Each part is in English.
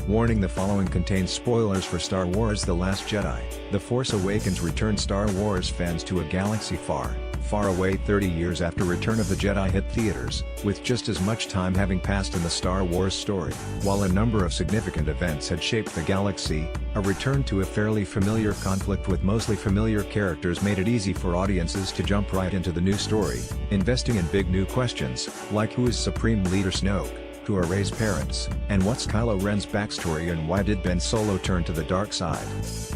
Warning: the following contains spoilers for Star Wars: The Last Jedi. The Force Awakens returned Star Wars fans to a galaxy far, far away 30 years after Return of the Jedi hit theaters, with just as much time having passed in the Star Wars story. While a number of significant events had shaped the galaxy, a return to a fairly familiar conflict with mostly familiar characters made it easy for audiences to jump right into the new story, investing in big new questions, like who is Supreme Leader Snoke? Who are Rey's parents, and what's Kylo Ren's backstory, and why did Ben Solo turn to the dark side?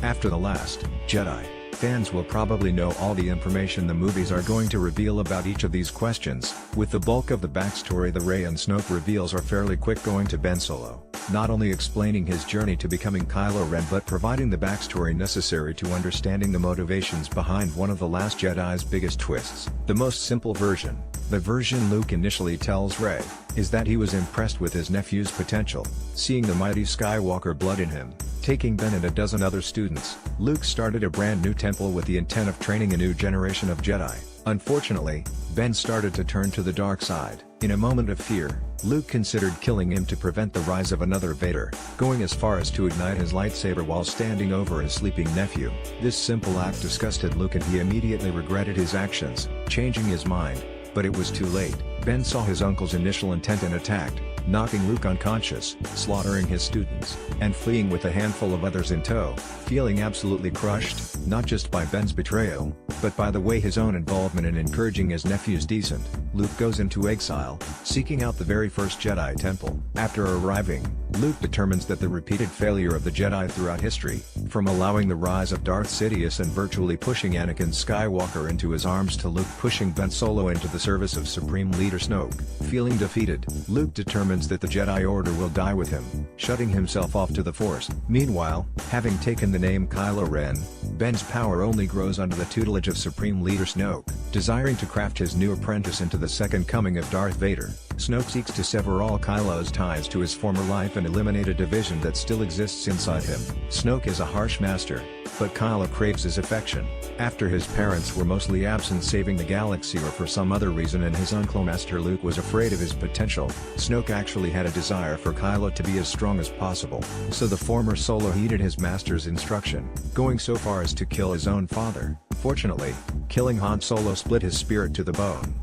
After The Last Jedi, fans will probably know all the information the movies are going to reveal about each of these questions, with the bulk of the backstory the Rey and Snoke reveals are fairly quick going to Ben Solo, not only explaining his journey to becoming Kylo Ren but providing the backstory necessary to understanding the motivations behind one of The Last Jedi's biggest twists. The most simple version, the version Luke initially tells Rey, is that he was impressed with his nephew's potential, seeing the mighty Skywalker blood in him. Taking Ben and a dozen other students, Luke started a brand new temple with the intent of training a new generation of Jedi. Unfortunately, Ben started to turn to the dark side. In a moment of fear, Luke considered killing him to prevent the rise of another Vader, going as far as to ignite his lightsaber while standing over his sleeping nephew. This simple act disgusted Luke and he immediately regretted his actions, changing his mind. But it was too late. Ben saw his uncle's initial intent and attacked, knocking Luke unconscious, slaughtering his students, and fleeing with a handful of others in tow. Feeling absolutely crushed, not just by Ben's betrayal, but by the way his own involvement in encouraging his nephew's descent, Luke goes into exile, seeking out the very first Jedi temple. After arriving, Luke determines that the repeated failure of the Jedi throughout history, from allowing the rise of Darth Sidious and virtually pushing Anakin Skywalker into his arms to Luke pushing Ben Solo into the service of Supreme Leader Snoke. Feeling defeated, Luke determines that the Jedi Order will die with him, shutting himself off to the Force. Meanwhile, having taken the name Kylo Ren, Ben's power only grows under the tutelage of Supreme Leader Snoke. Desiring to craft his new apprentice into the second coming of Darth Vader, Snoke seeks to sever all Kylo's ties to his former life and eliminate a division that still exists inside him. Snoke is a harsh master, but Kylo craves his affection. After his parents were mostly absent saving the galaxy or for some other reason and his uncle Master Luke was afraid of his potential, Snoke actually had a desire for Kylo to be as strong as possible. So the former Solo heeded his master's instruction, going so far as to kill his own father. Fortunately, killing Han Solo split his spirit to the bone.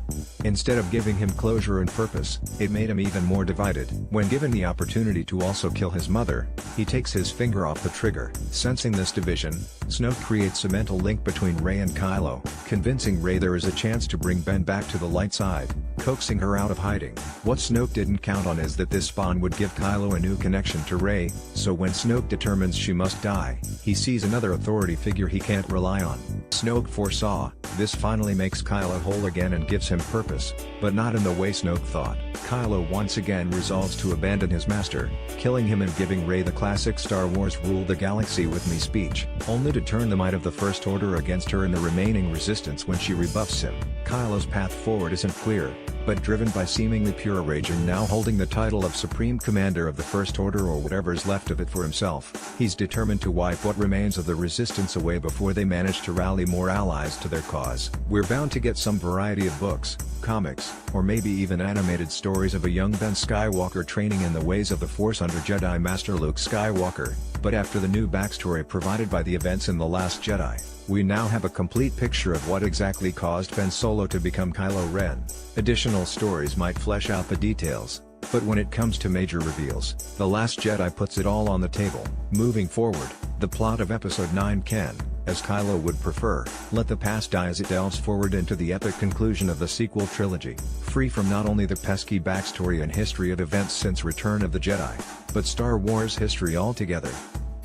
Instead of giving him closure and purpose, it made him even more divided. When given the opportunity to also kill his mother, he takes his finger off the trigger. Sensing this division, Snoke creates a mental link between Rey and Kylo, convincing Rey there is a chance to bring Ben back to the light side, coaxing her out of hiding. What Snoke didn't count on is that this spawn would give Kylo a new connection to Rey, so when Snoke determines she must die, he sees another authority figure he can't rely on. Snoke foresaw, this finally makes Kylo whole again and gives him purpose, but not in the way Snoke thought. Kylo once again resolves to abandon his master, killing him and giving Rey the classic Star Wars rule the galaxy with me speech, only to turn the might of the First Order against her and the remaining resistance when she rebuffs him. Kylo's path forward isn't clear, but driven by seemingly pure rage and now holding the title of Supreme Commander of the First Order or whatever's left of it for himself, he's determined to wipe what remains of the resistance away before they manage to rally more allies to their cause. We're bound to get some variety of books, comics, or maybe even animated stories of a young Ben Skywalker training in the ways of the Force under Jedi Master Luke Skywalker, but after the new backstory provided by the events in The Last Jedi, we now have a complete picture of what exactly caused Ben Solo to become Kylo Ren. Additional stories might flesh out the details, but when it comes to major reveals, The Last Jedi puts it all on the table. Moving forward, the plot of Episode 9 can, as Kylo would prefer, let the past die as it delves forward into the epic conclusion of the sequel trilogy, free from not only the pesky backstory and history of events since Return of the Jedi, but Star Wars history altogether.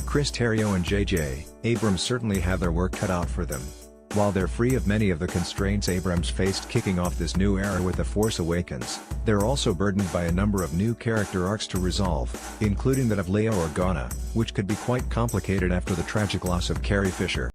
Chris Terrio and J.J. Abrams certainly have their work cut out for them. While they're free of many of the constraints Abrams faced kicking off this new era with The Force Awakens, they're also burdened by a number of new character arcs to resolve, including that of Leia Organa, which could be quite complicated after the tragic loss of Carrie Fisher.